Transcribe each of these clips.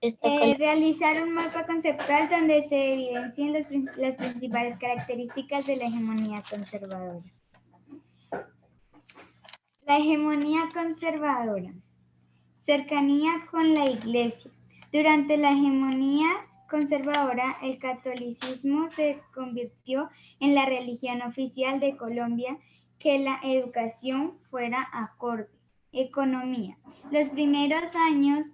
Realizar un mapa conceptual donde se evidencien las principales características de la hegemonía conservadora. La hegemonía conservadora. Cercanía con la Iglesia. Durante la hegemonía conservadora, el catolicismo se convirtió en la religión oficial de Colombia, que la educación fuera acorde. Economía. Los primeros años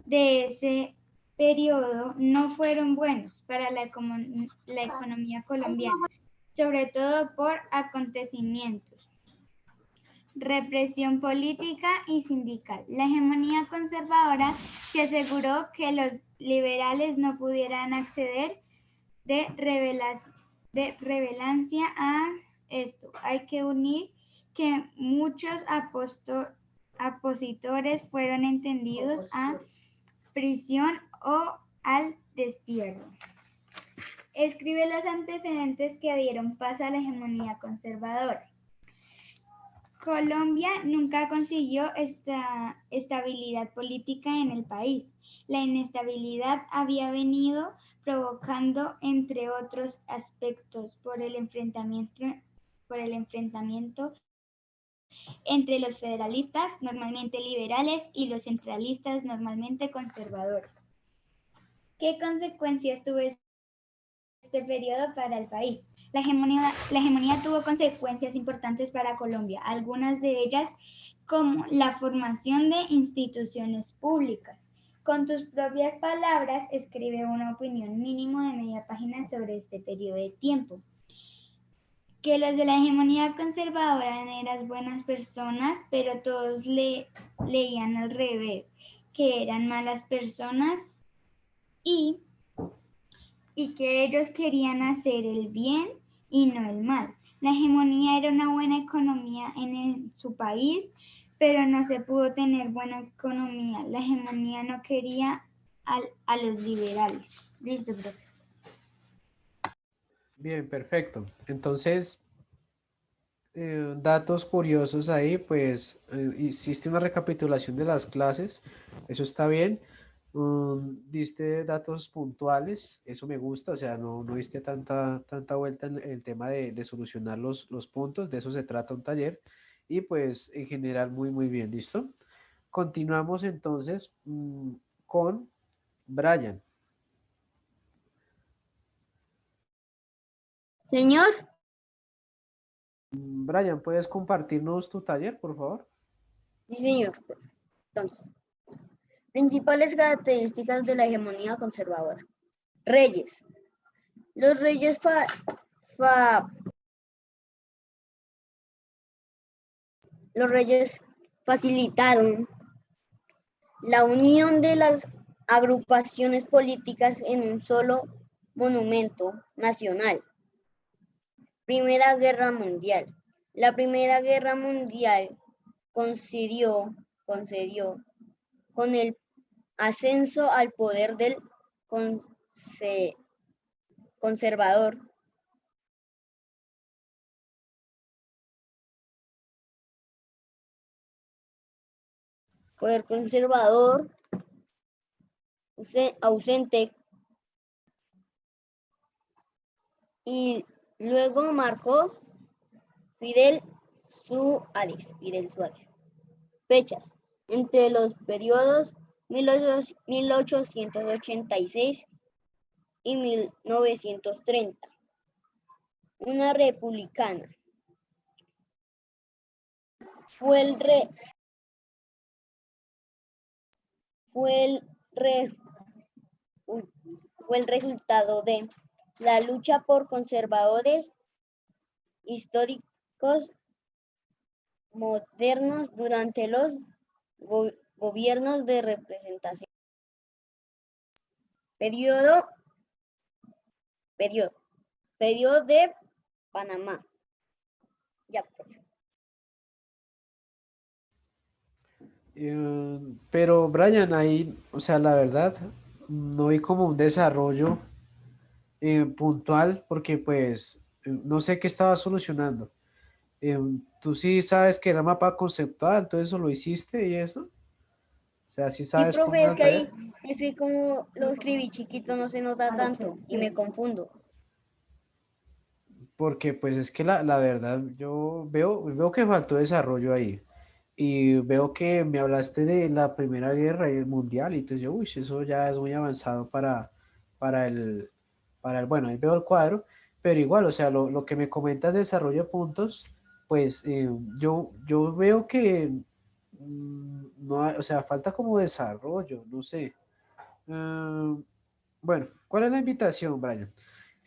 de ese periodo no fueron buenos para la economía colombiana, sobre todo por acontecimientos. Represión política y sindical. La hegemonía conservadora se aseguró que los liberales no pudieran acceder de relevancia a esto. Hay que unir que muchos opositores fueron entendidos a prisión o al destierro. Escribe los antecedentes que dieron paso a la hegemonía conservadora. Colombia nunca consiguió estabilidad política en el país. La inestabilidad había venido provocando, entre otros aspectos, por el enfrentamiento entre los federalistas, normalmente liberales, y los centralistas, normalmente conservadores. ¿Qué consecuencias tuvo este periodo para el país? La hegemonía tuvo consecuencias importantes para Colombia, algunas de ellas como la formación de instituciones públicas. Con tus propias palabras, escribe una opinión mínimo de media página sobre este periodo de tiempo. Que los de la hegemonía conservadora eran buenas personas, pero todos leían al revés, que eran malas personas y que ellos querían hacer el bien y no el mal. La hegemonía era una buena economía en su país, pero no se pudo tener buena economía. La hegemonía no quería a los liberales. Listo, profe. Bien, perfecto. Entonces, datos curiosos ahí, pues hiciste una recapitulación de las clases, eso está bien. Diste datos puntuales, eso me gusta, o sea, no diste tanta vuelta en el tema de solucionar los puntos, de eso se trata un taller, y pues en general muy bien, ¿listo? Continuamos entonces con Brian. Señor. Brian, ¿puedes compartirnos tu taller, por favor? Sí, señor. Entonces, principales características de la hegemonía conservadora. Reyes. Los reyes facilitaron la unión de las agrupaciones políticas en un solo monumento nacional. Primera Guerra Mundial. La Primera Guerra Mundial concedió con el ascenso al poder del conservador ausente, y luego marcó Fidel Suárez. Fechas. Entre los periodos 1886 y 1930. Una republicana. Fue el resultado de la lucha por conservadores históricos modernos durante los gobiernos de representación. Periodo de Panamá. Ya, profe. Pero Brian, ahí, o sea, la verdad, no vi como un desarrollo puntual porque pues no sé qué estaba solucionando. Tú sí sabes que era mapa conceptual, todo eso lo hiciste y eso. O sea, sí Sí, sabes cómo profe, era es el que ahí taller. Es que como lo escribí chiquito no se nota tanto y me confundo. Porque pues es que la verdad yo veo que faltó desarrollo ahí. Y veo que me hablaste de la Primera Guerra Mundial y entonces yo, uy, eso ya es muy avanzado para el, bueno, ahí veo el cuadro, pero igual, o sea, lo que me comentas de desarrollo de puntos, pues yo veo que no o sea, falta como desarrollo, no sé. Ah, bueno, ¿cuál es la invitación, Brian?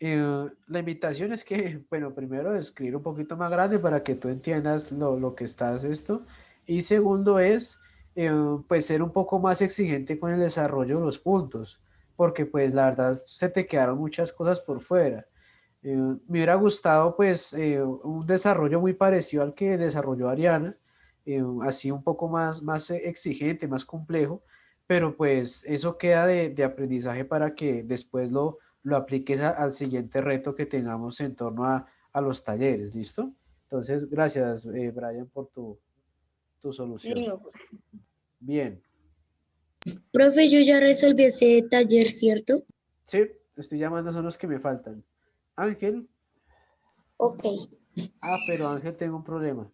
La invitación es que, bueno, primero escribir un poquito más grande para que tú entiendas lo que estás esto. Y segundo es, pues, ser un poco más exigente con el desarrollo de los puntos, porque pues la verdad se te quedaron muchas cosas por fuera. Me hubiera gustado pues un desarrollo muy parecido al que desarrolló Ariana, así un poco más exigente, más complejo, pero pues eso queda de aprendizaje para que después lo apliques al siguiente reto que tengamos en torno a los talleres, ¿listo? Entonces, gracias, Brian, por tu Sí, solución. señor. Bien, Profe, yo ya resolví ese taller, ¿cierto? sí, estoy llamando, son los que me faltan. Ángel, Ok. pero Ángel tengo un problema,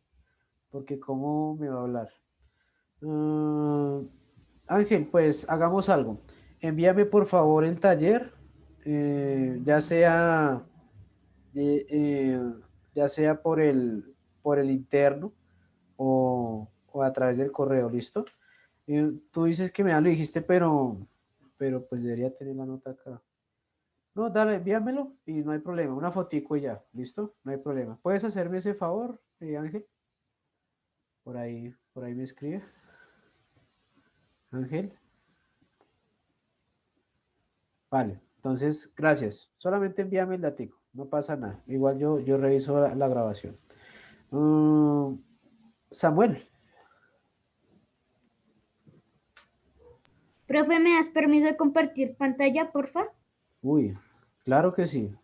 porque ¿cómo me va a hablar? Ah, Ángel, pues hagamos algo. Envíame por favor el taller, ya sea, eh, eh, ya sea por el interno o a través del correo, ¿listo? Tú dices que me ya lo dijiste, pero pues debería tener la nota acá. No, dale, envíamelo y no hay problema. Una fotico y ya, ¿listo? No hay problema. ¿Puedes hacerme ese favor, Ángel? Por ahí me escribe. Ángel. Vale, entonces, gracias. Solamente envíame el datico, no pasa nada. Igual yo reviso la grabación. Mm, Samuel, Profe, ¿me das permiso de compartir pantalla, porfa? uy, claro que sí.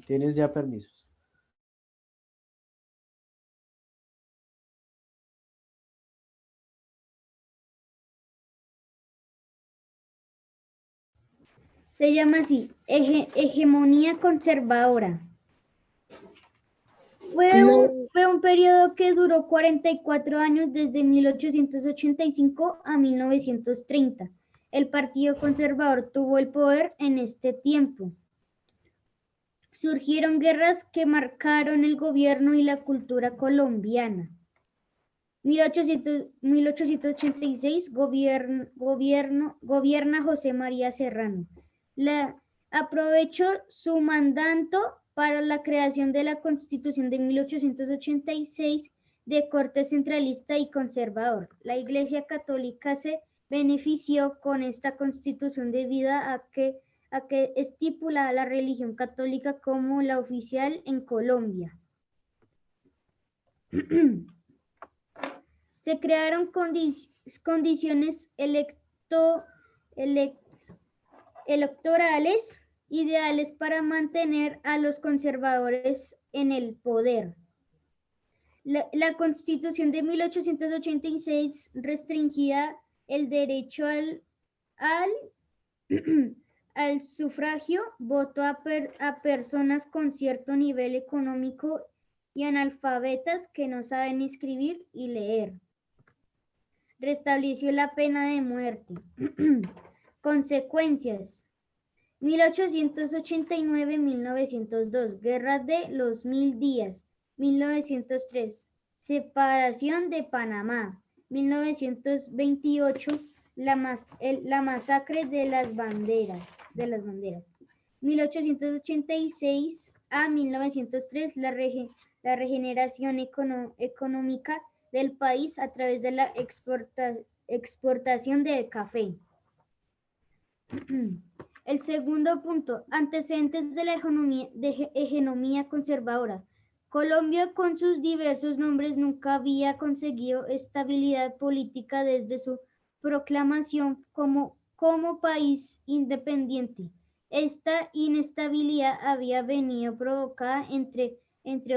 Tienes ya permisos. Se llama así, hegemonía conservadora. No, Fue un periodo que duró 44 años desde 1885 a 1930. El Partido Conservador tuvo el poder en este tiempo. Surgieron guerras que marcaron el gobierno y la cultura colombiana. 1886 gobierna José María Serrano. Aprovechó su mandato para la creación de la Constitución de 1886 de corte centralista y conservador. La Iglesia Católica se benefició con esta Constitución debido a que estipula la religión católica como la oficial en Colombia. Se crearon condiciones electorales ideales para mantener a los conservadores en el poder. La Constitución de 1886 restringía el derecho al sufragio, votó a personas con cierto nivel económico y analfabetas que no saben escribir y leer. Restableció la pena de muerte. Consecuencias. 1889-1902, Guerra de los 1000 días. 1903, separación de Panamá. 1928, la masacre de las banderas. 1886 a 1903, la regeneración económica del país a través de la exportación de café. El segundo punto, antecedentes de la hegemonía conservadora. Colombia, con sus diversos nombres, nunca había conseguido estabilidad política desde su proclamación como país independiente. Esta inestabilidad había venido provocada, entre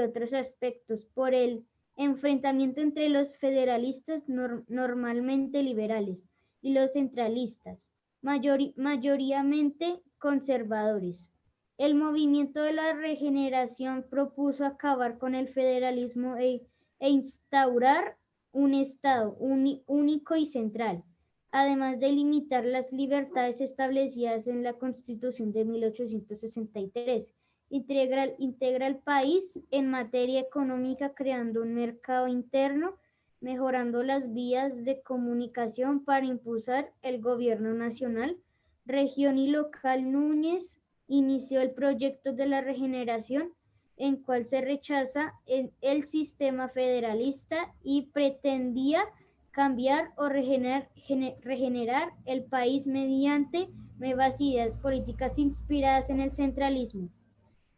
otros aspectos, por el enfrentamiento entre los federalistas normalmente liberales y los centralistas. mayoritariamente conservadores. El movimiento de la regeneración propuso acabar con el federalismo e instaurar un Estado único y central, además de limitar las libertades establecidas en la Constitución de 1863. Integra el país en materia económica creando un mercado interno, mejorando las vías de comunicación para impulsar el gobierno nacional, región y local. Núñez inició el proyecto de la regeneración, en cual se rechaza el sistema federalista y pretendía cambiar o regenerar el país mediante nuevas ideas políticas inspiradas en el centralismo.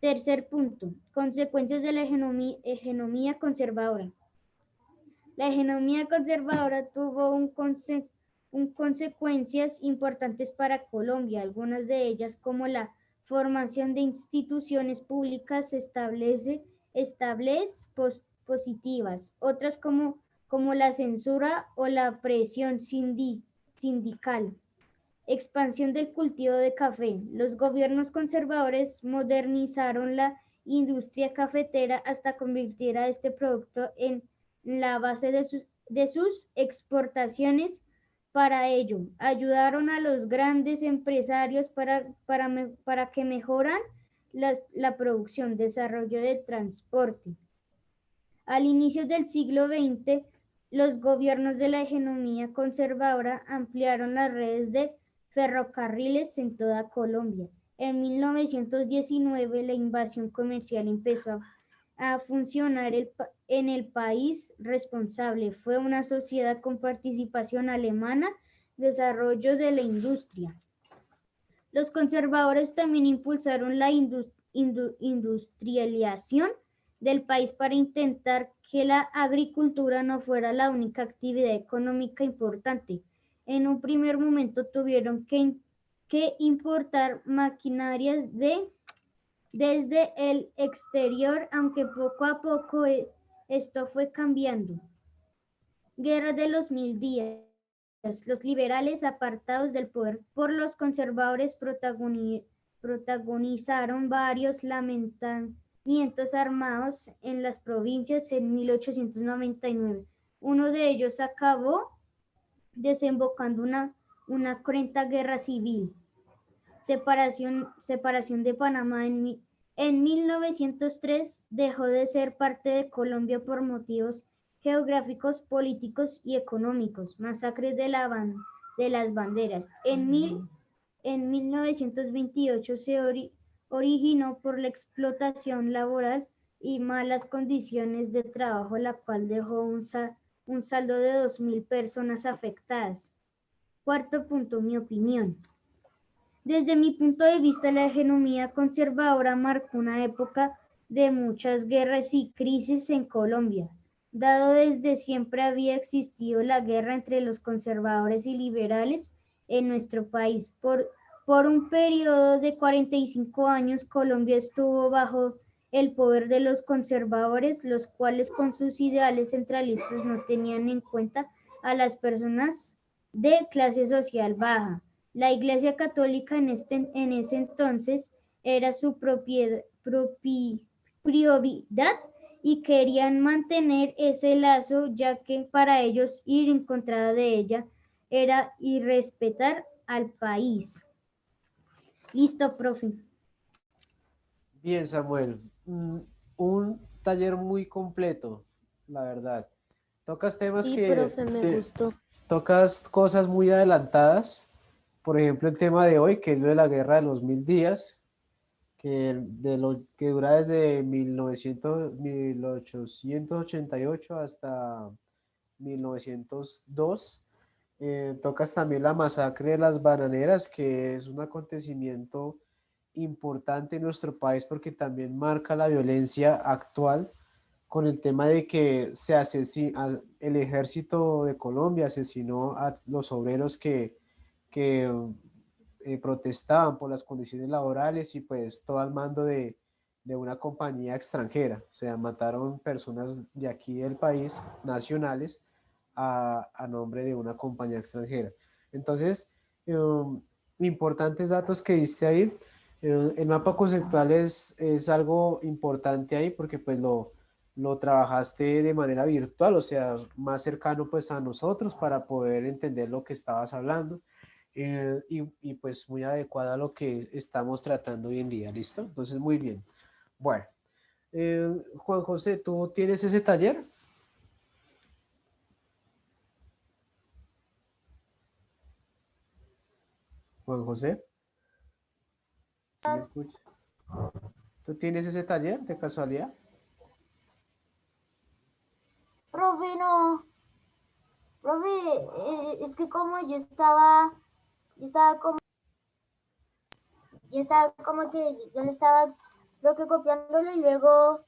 Tercer punto, consecuencias de la hegemonía conservadora. La hegemonía conservadora tuvo consecuencias importantes para Colombia, algunas de ellas como la formación de instituciones públicas estables positivas, otras como la censura o la presión sindical. Expansión del cultivo de café. Los gobiernos conservadores modernizaron la industria cafetera hasta convertir a este producto en la base de sus exportaciones. Para ello, ayudaron a los grandes empresarios para que mejoran la producción, desarrollo de transporte. Al inicio del siglo XX, los gobiernos de la hegemonía conservadora ampliaron las redes de ferrocarriles en toda Colombia. En 1919, la invasión comercial empezó a funcionar en el país. Responsable fue una sociedad con participación alemana, desarrollo de la industria. Los conservadores también impulsaron la industrialización del país para intentar que la agricultura no fuera la única actividad económica importante. En un primer momento tuvieron que importar maquinarias desde el exterior, aunque poco a poco esto fue cambiando. Guerra de los 1000 días. Los liberales, apartados del poder por los conservadores, protagonizaron varios levantamientos armados en las provincias en 1899. Uno de ellos acabó desembocando una cruenta guerra civil. Separación de Panamá en 1903 dejó de ser parte de Colombia por motivos geográficos, políticos y económicos. Masacre de las banderas. En 1928 se originó por la explotación laboral y malas condiciones de trabajo, la cual dejó un saldo de 2.000 personas afectadas. Cuarto punto, mi opinión. Desde mi punto de vista, la hegemonía conservadora marcó una época de muchas guerras y crisis en Colombia. Dado desde siempre había existido la guerra entre los conservadores y liberales en nuestro país. Por un periodo de 45 años, Colombia estuvo bajo el poder de los conservadores, los cuales con sus ideales centralistas no tenían en cuenta a las personas de clase social baja. La Iglesia Católica en ese entonces era su prioridad y querían mantener ese lazo, ya que para ellos ir en contra de ella era irrespetar al país. Listo, profe. Bien, Samuel. Un taller muy completo, la verdad. Tocas temas Sí, que profe, me gustó. tocas cosas muy adelantadas. Por ejemplo, el tema de hoy, que es lo de la guerra de los 1000 días, que dura desde 1888 hasta 1902. Tocas también la masacre de las bananeras, que es un acontecimiento importante en nuestro país porque también marca la violencia actual con el tema de que el ejército de Colombia asesinó a los obreros que protestaban por las condiciones laborales y pues todo al mando de una compañía extranjera. O sea, mataron personas de aquí del país, nacionales, a nombre de una compañía extranjera. Entonces, importantes datos que diste ahí. El mapa conceptual es algo importante ahí porque pues lo trabajaste de manera virtual, o sea, más cercano pues a nosotros para poder entender lo que estabas hablando y pues muy adecuado a lo que estamos tratando hoy en día, ¿listo? Entonces, muy bien. Bueno, Juan José, ¿tú tienes ese taller? Juan José, ¿sí me escucha? ¿Tú tienes ese taller de casualidad? Profe, no, profe, es que como yo estaba como que yo le estaba creo que copiándolo y luego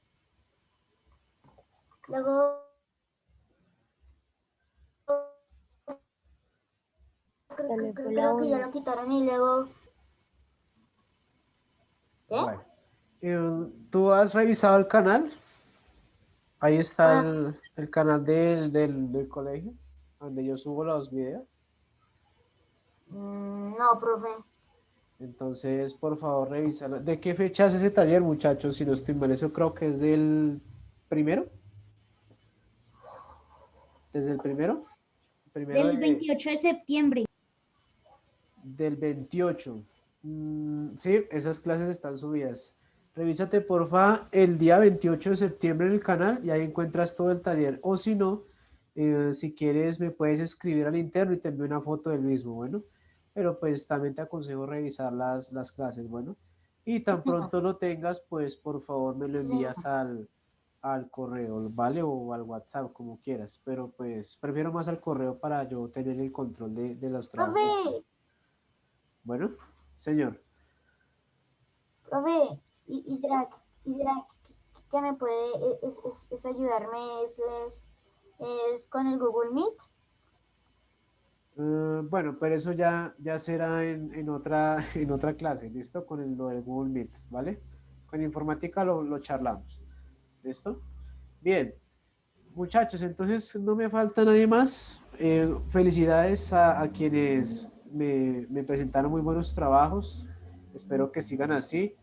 Se le fue la creo que ya onda. lo quitaron y luego, ¿qué? Bueno, ¿tú has revisado el canal? Ahí está Ah, el canal del colegio, donde yo subo los videos. no, profe. Entonces, por favor, revísalo. ¿De qué fecha es ese taller, muchachos? Si no estoy mal, eso creo que es del primero. ¿Desde el primero? Primero Del 28 de septiembre. del 28. Sí, esas clases están subidas. Revísate, porfa, el día 28 de septiembre en el canal y ahí encuentras todo el taller. O si no, si quieres, me puedes escribir al interno y te envío una foto del mismo, bueno. Pero pues también te aconsejo revisar las clases, bueno. Y tan pronto lo tengas, pues por favor me lo Sí, señor. envías al correo, ¿vale? O al WhatsApp, como quieras. Pero pues prefiero más al correo para yo tener el control de los trabajos. Profe, Bueno, señor. profe, y será que me puede es ayudarme es con el Google Meet? Bueno, pero eso ya será en otra, en otra clase, ¿listo? Con lo del Google Meet, ¿vale? Con informática lo charlamos, ¿listo? Bien, muchachos, entonces no me falta nadie más. Felicidades a quienes me presentaron muy buenos trabajos. Espero que sigan así.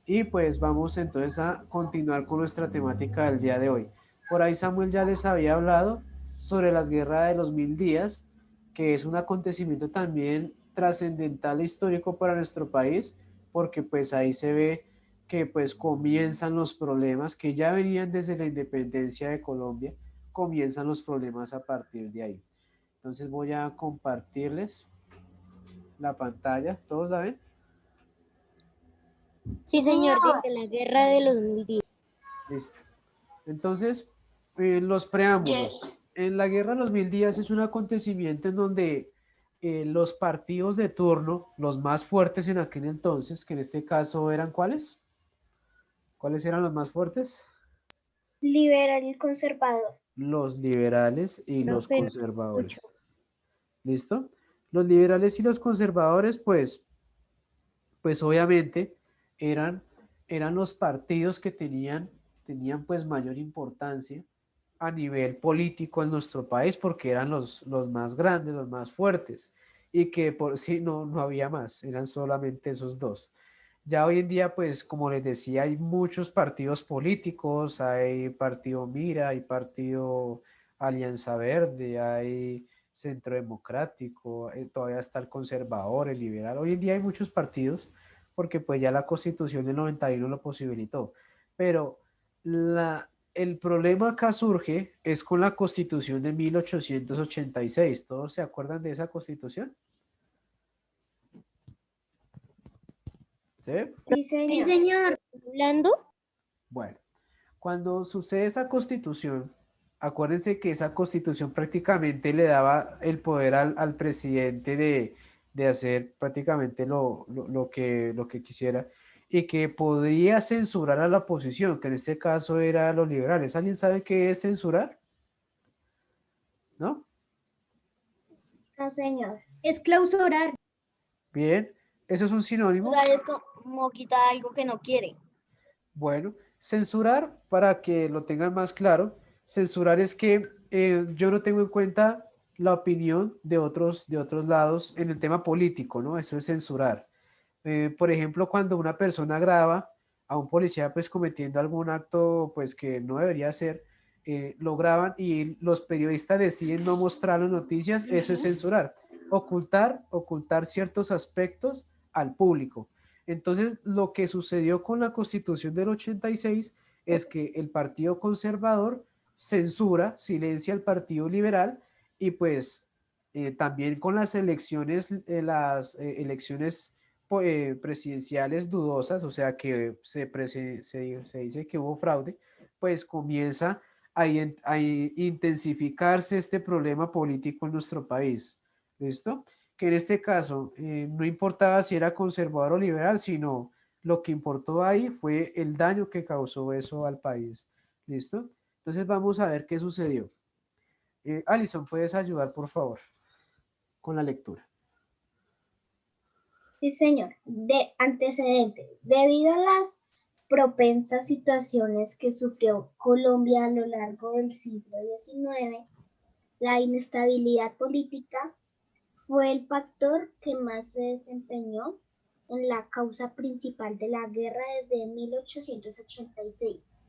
Y pues vamos entonces a continuar con nuestra temática del día de hoy. Por ahí Samuel ya les había hablado sobre las guerras de los 1000 días, que es un acontecimiento también trascendental e histórico para nuestro país, porque pues ahí se ve que pues comienzan los problemas que ya venían desde la independencia de Colombia, comienzan los problemas a partir de ahí. Entonces voy a compartirles la pantalla, ¿todos la ven? Sí, Sí, señor, señor. dice la guerra de los 1000 días. Listo. Entonces, los preámbulos. En la Guerra de los 1000 días es un acontecimiento en donde los partidos de turno, los más fuertes en aquel entonces, que en este caso eran ¿cuáles? ¿Cuáles eran los más fuertes? Liberal y conservador. Los liberales y los Profe, no escucho. conservadores. ¿Listo? Los liberales y los conservadores, pues obviamente eran, eran los partidos que tenían pues mayor importancia a nivel político en nuestro país porque eran los más grandes, los más fuertes y que por sí no había más, eran solamente esos dos. Ya hoy en día, pues como les decía, hay muchos partidos políticos, hay partido Mira, hay partido Alianza Verde, hay Centro Democrático, todavía está el conservador, el liberal. Hoy en día hay muchos partidos porque pues ya la Constitución del 91 lo posibilitó. Pero el problema acá surge es con la Constitución de 1886. ¿Todos se acuerdan de esa Constitución? ¿Sí? Sí, Sí, señor. señor. ¿Hablando? Bueno, cuando sucede esa Constitución, acuérdense que esa Constitución prácticamente le daba el poder al presidente de hacer prácticamente lo que quisiera y que podría censurar a la oposición, que en este caso era los liberales. ¿Alguien sabe qué es censurar? ¿No? No, señor. Es clausurar. Bien, eso es un O sinónimo. sea, es como quitar algo que no quiere. Bueno, censurar, para que lo tengan más claro, censurar es que yo no tengo en cuenta la opinión de otros lados en el tema político, ¿no? Eso es censurar. Por ejemplo, cuando una persona graba a un policía pues cometiendo algún acto pues que no debería hacer, lo graban y los periodistas deciden no mostrar las noticias, eso es censurar, ocultar ciertos aspectos al público. Entonces, lo que sucedió con la Constitución del 86 es que el Partido Conservador censura, silencia al Partido Liberal y pues también con las elecciones presidenciales dudosas, o sea que se dice que hubo fraude, pues comienza a intensificarse este problema político en nuestro país. ¿Listo? Que en este caso no importaba si era conservador o liberal, sino lo que importó ahí fue el daño que causó eso al país. ¿Listo? Entonces vamos a ver qué sucedió. Alison, ¿puedes ayudar, por favor, con la lectura? Sí, señor. De antecedente. Debido a las propensas situaciones que sufrió Colombia a lo largo del siglo XIX, la inestabilidad política fue el factor que más se desempeñó en la causa principal de la guerra desde 1886,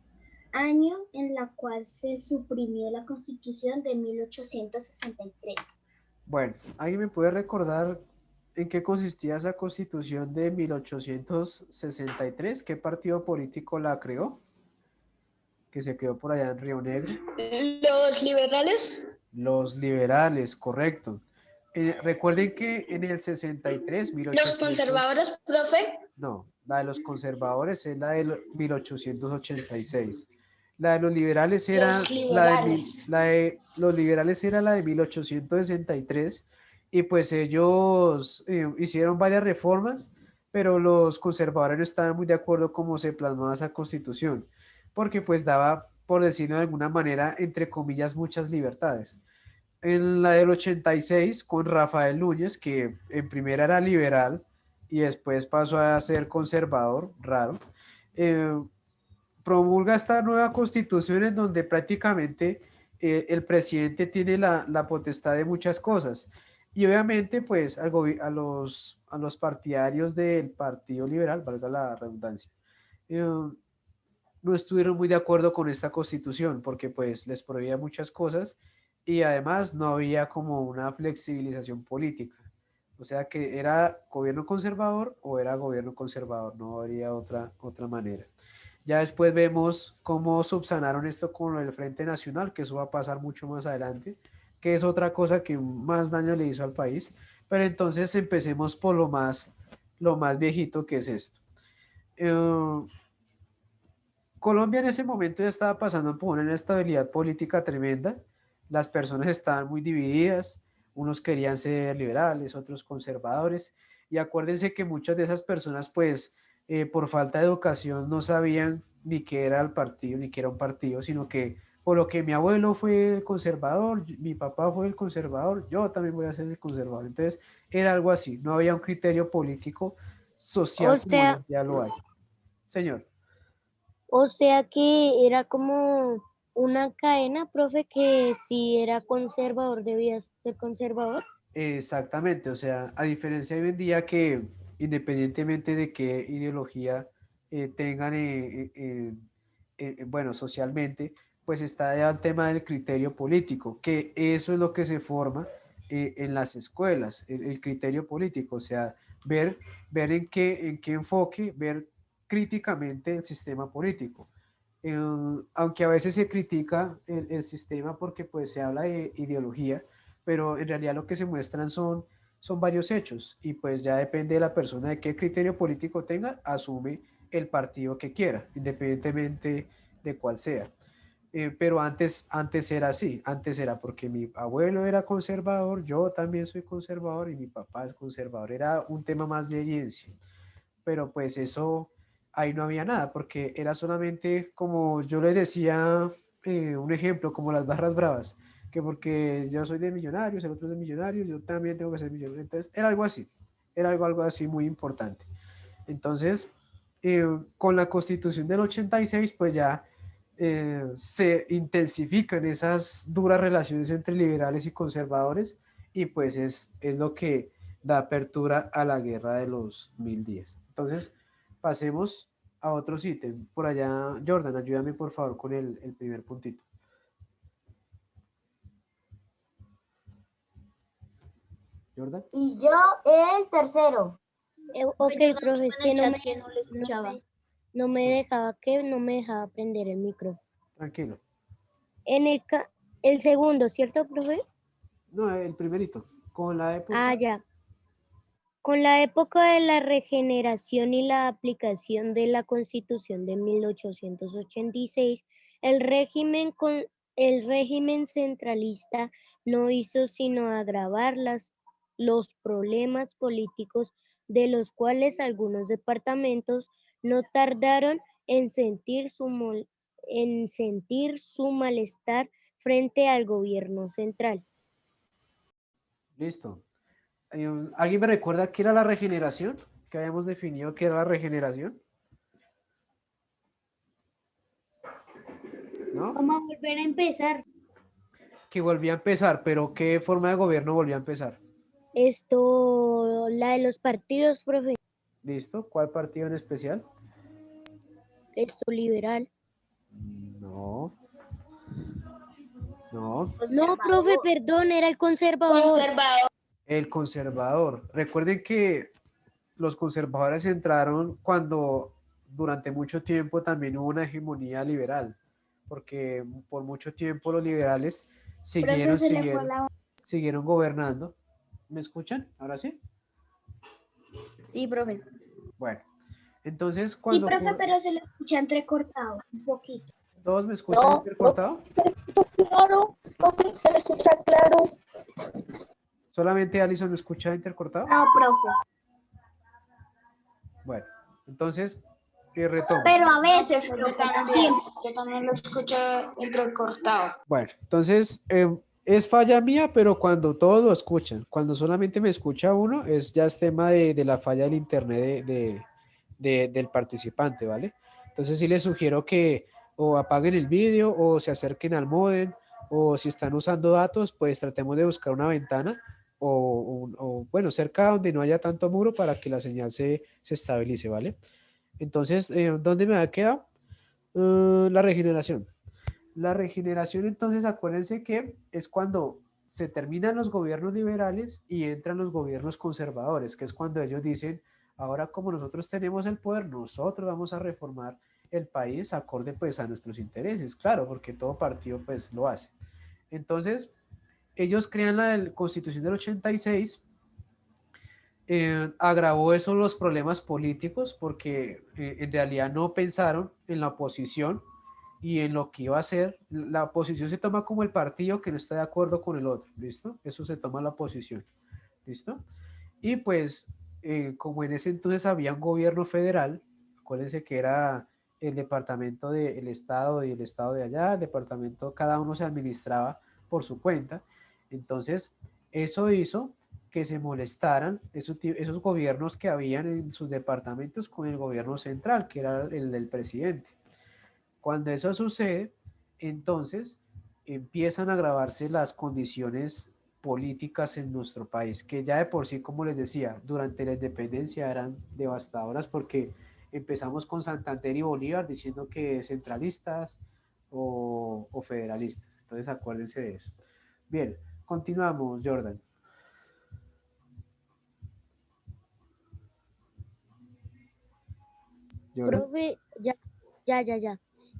año en la cual se suprimió la Constitución de 1863. Bueno, ¿alguien me puede recordar en qué consistía esa constitución de 1863? ¿Qué partido político la creó? Que se creó por allá en Río Negro. Los liberales. Los liberales, correcto. Recuerden que en el 63, Los conservadores, profe. No, la de los conservadores es la de 1886. La de los liberales era los liberales era la de 1863 y pues ellos hicieron varias reformas, pero los conservadores no estaban muy de acuerdo cómo se plasmaba esa constitución, porque pues daba, por decirlo de alguna manera, entre comillas, muchas libertades. En la del 86 con Rafael Núñez, que en primera era liberal y después pasó a ser conservador, raro, eh, promulga esta nueva constitución en donde prácticamente el presidente tiene la potestad de muchas cosas. Y obviamente, pues, a los partidarios del Partido Liberal, valga la redundancia, no estuvieron muy de acuerdo con esta constitución porque pues les prohibía muchas cosas y además no había como una flexibilización política. O sea que era gobierno conservador o era gobierno conservador, no habría otra manera. Ya después vemos cómo subsanaron esto con el Frente Nacional, que eso va a pasar mucho más adelante, que es otra cosa que más daño le hizo al país. Pero entonces empecemos por lo más viejito que es esto. Colombia en ese momento ya estaba pasando por una inestabilidad política tremenda. Las personas estaban muy divididas. Unos querían ser liberales, otros conservadores. Y acuérdense que muchas de esas personas, pues, por falta de educación no sabían ni qué era el partido, ni qué era un partido, sino que por lo que mi abuelo fue el conservador, mi papá fue el conservador, yo también voy a ser el conservador. Entonces, era algo así. No había un criterio político social como hoy ya lo hay. Señor. O sea que era como una cadena, profe, que si era conservador debía ser conservador. Exactamente, o sea, a diferencia de hoy en día que independientemente de qué ideología tengan, bueno, socialmente, pues está ya el tema del criterio político, que eso es lo que se forma en las escuelas, el criterio político, o sea, ver en qué enfoque, ver críticamente el sistema político. Aunque a veces se critica el sistema porque pues se habla de ideología, pero en realidad lo que se muestran son varios hechos y pues ya depende de la persona de qué criterio político tenga, asume el partido que quiera, independientemente de cuál sea. Pero antes era así, antes era porque mi abuelo era conservador, yo también soy conservador y mi papá es conservador, era un tema más de herencia, pero pues eso, ahí no había nada, porque era solamente como yo les decía, un ejemplo, como las barras bravas, que porque yo soy de Millonarios, el otro es de Millonarios, yo también tengo que ser millonario, entonces era algo así, era algo así muy importante. Entonces, con la Constitución del 86, pues ya se intensifican esas duras relaciones entre liberales y conservadores y pues es lo que da apertura a la guerra de los 1010. Entonces, pasemos a otros ítems. Por allá, Jordan, ayúdame por favor con el primer puntito. Jordan. Y yo el tercero. Ok, Perdón, profe, es en que el no chat me, que no lo escuchaba. no me dejaba prender el micro. Tranquilo. El segundo, ¿cierto, profe? No, el primerito. Con la época. Ah, ya. Con la época de la regeneración y la aplicación de la Constitución de 1886, el régimen centralista no hizo sino agravar los problemas políticos de los cuales algunos departamentos no tardaron en sentir su malestar frente al gobierno central. Listo. ¿Alguien me recuerda qué era la regeneración? ¿Que habíamos definido qué era la regeneración? ¿No? Vamos a volver a empezar. Que volvía a empezar, pero ¿qué forma de gobierno volvió a empezar? La de los partidos, profe, ¿Listo? ¿Cuál partido en especial? liberal. No. No. No, profe, perdón, era el conservador. Conservador. El conservador. Recuerden que los conservadores entraron cuando durante mucho tiempo también hubo una hegemonía liberal, porque por mucho tiempo los liberales siguieron gobernando. ¿Me escuchan? ¿Ahora sí? Sí, profe. Bueno, entonces Sí, cuando profe, pero se lo escucha entrecortado, un poquito. todos me escuchan intercortado, Claro, profe, se le escucha claro. solamente Alison me escucha intercortado. No, profe. Bueno, entonces retomo. Pero a veces, profe, no siempre. Yo también lo escucho entrecortado. Bueno, entonces es falla mía, pero cuando todos lo escuchan, cuando solamente me escucha uno, ya es tema de la falla del internet del participante, ¿vale? Entonces sí les sugiero que o apaguen el vídeo o se acerquen al módem o si están usando datos, pues tratemos de buscar una ventana bueno, cerca donde no haya tanto muro para que la señal se estabilice, ¿vale? Entonces, ¿dónde me ha quedado? La regeneración. La regeneración, entonces, acuérdense que es cuando se terminan los gobiernos liberales y entran los gobiernos conservadores, que es cuando ellos dicen, ahora como nosotros tenemos el poder, nosotros vamos a reformar el país acorde pues a nuestros intereses, claro, porque todo partido pues lo hace. Entonces, ellos crean la Constitución del 86, agravó eso los problemas políticos porque en realidad no pensaron en la oposición y en lo que iba a ser. La oposición se toma como el partido que no está de acuerdo con el otro, ¿listo? Eso se toma la oposición, ¿listo? Y pues, como en ese entonces había un gobierno federal, acuérdense que era el departamento del estado y el estado de allá, el departamento, cada uno se administraba por su cuenta, entonces eso hizo que se molestaran esos gobiernos que habían en sus departamentos con el gobierno central, que era el del presidente. Cuando eso sucede, entonces empiezan a agravarse las condiciones políticas en nuestro país, que ya de por sí, como les decía, durante la independencia eran devastadoras porque empezamos con Santander y Bolívar diciendo que centralistas o federalistas. Entonces acuérdense de eso. Bien, continuamos, Jordan. Jordan. Profe, ya.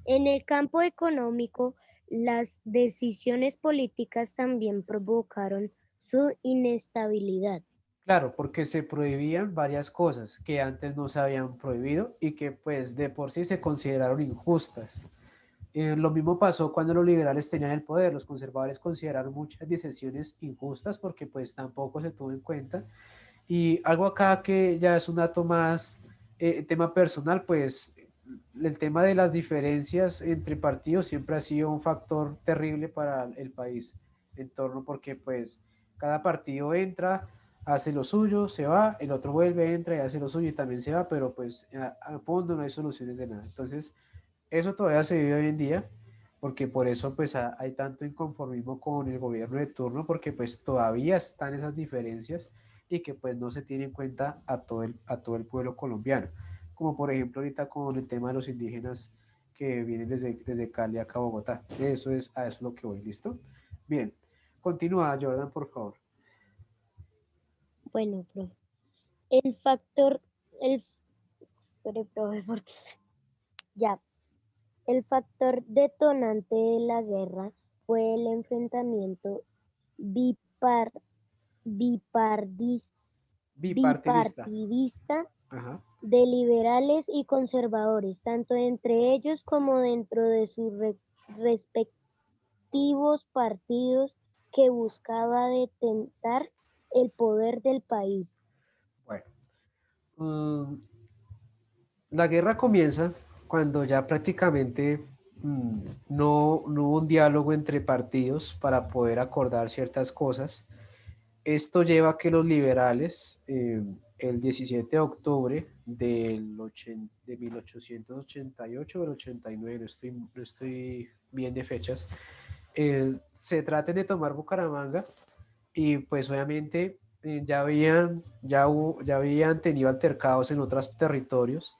En el campo económico, las decisiones políticas también provocaron su inestabilidad. Claro, porque se prohibían varias cosas que antes no se habían prohibido y que pues de por sí se consideraron injustas. Lo mismo pasó cuando los liberales tenían el poder, los conservadores consideraron muchas decisiones injustas porque pues tampoco se tuvo en cuenta. Y algo acá que ya es un dato más tema personal, pues el tema de las diferencias entre partidos siempre ha sido un factor terrible para el país en torno porque pues cada partido entra, hace lo suyo, se va, el otro vuelve, entra y hace lo suyo y también se va, pero pues a fondo no hay soluciones de nada. Entonces, Eso todavía se vive hoy en día, porque por eso pues hay tanto inconformismo con el gobierno de turno, porque pues todavía están esas diferencias y que pues no se tiene en cuenta a todo el pueblo colombiano, como por ejemplo ahorita con el tema de los indígenas que vienen desde Cali acá a Bogotá. Eso es a eso lo que voy, ¿listo? Bien, continúa Jordan, por favor. Bueno, profe. El factor, el, espere, profe, porque ya, el factor detonante de la guerra fue el enfrentamiento bipar, bipardis- Bipartidista. bipartidista Ajá. de liberales y conservadores, tanto entre ellos como dentro de sus respectivos partidos, que buscaba detentar el poder del país. Bueno, mm, la guerra comienza cuando ya prácticamente no hubo un diálogo entre partidos para poder acordar ciertas cosas. Esto lleva a que los liberales, el 17 de octubre de 1888 o el 89, no estoy bien de fechas, se traten de tomar Bucaramanga y pues obviamente ya habían tenido altercados en otros territorios.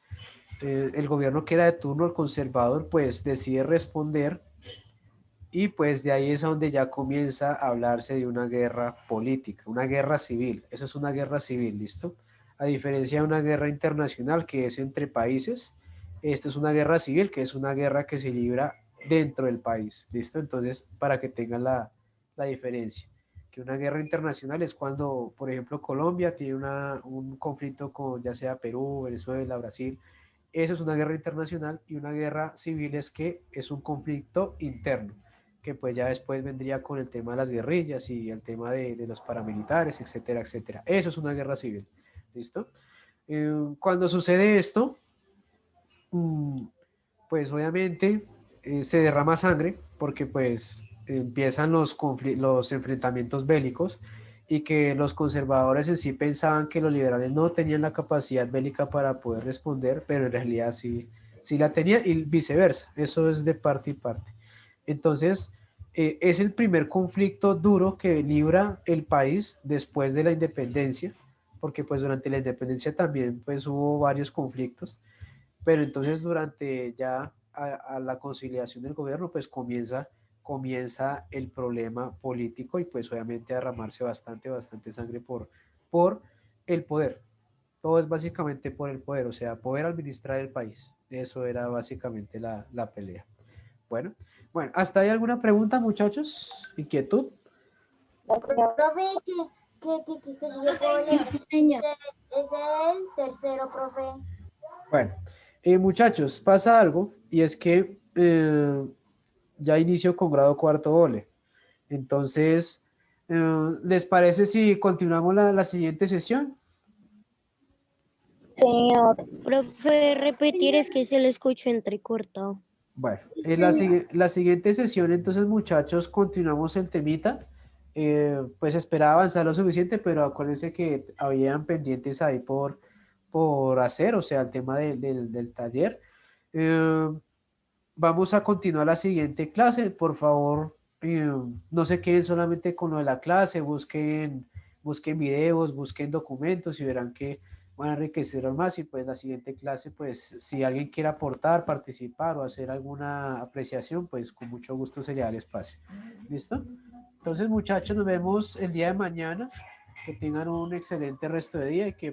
El gobierno que era de turno, el conservador, pues decide responder y pues de ahí es a donde ya comienza a hablarse de una guerra política, una guerra civil. Eso es una guerra civil, ¿listo? A diferencia de una guerra internacional que es entre países, esta es una guerra civil que es una guerra que se libra dentro del país, ¿listo? Entonces, para que tengan la diferencia. Que una guerra internacional es cuando, por ejemplo, Colombia tiene un conflicto con ya sea Perú, Venezuela, Brasil. Eso es una guerra internacional y una guerra civil es que es un conflicto interno que pues ya después vendría con el tema de las guerrillas y el tema de los paramilitares, etcétera, etcétera. Eso es una guerra civil, ¿listo? Cuando sucede esto, pues obviamente se derrama sangre porque pues empiezan los enfrentamientos bélicos y que los conservadores en sí pensaban que los liberales no tenían la capacidad bélica para poder responder, pero en realidad sí, sí la tenía y viceversa, eso es de parte y parte. Entonces, es el primer conflicto duro que libra el país después de la independencia, porque pues durante la independencia también pues hubo varios conflictos, pero entonces durante ya a la conciliación del gobierno pues comienza el problema político y pues obviamente a derramarse bastante sangre por el poder. Todo es básicamente por el poder, o sea, poder administrar el país. Eso era básicamente la pelea. Bueno, bueno, ¿hasta ahí alguna pregunta, muchachos? ¿Inquietud? Profe, que si yo puedo leer. Señor. Ese es el tercero, profe. Bueno, muchachos, pasa algo y es que ya inicio con grado cuarto ole. Entonces, ¿les parece si continuamos la siguiente sesión? Señor. Profe, repetir es que se le escuchó entrecortado. Bueno, en la siguiente sesión, entonces, muchachos, continuamos el temita. Pues esperaba avanzar lo suficiente, pero acuérdense que habían pendientes ahí por hacer, o sea, el tema del taller. Eh, Vamos a continuar la siguiente clase. Por favor, no se queden solamente con lo de la clase, busquen videos, busquen documentos y verán que van a enriquecer aún más. Y pues la siguiente clase, pues si alguien quiere aportar, participar o hacer alguna apreciación, pues con mucho gusto se le da el espacio. ¿Listo? Entonces, muchachos, nos vemos el día de mañana. Que tengan un excelente resto de día y que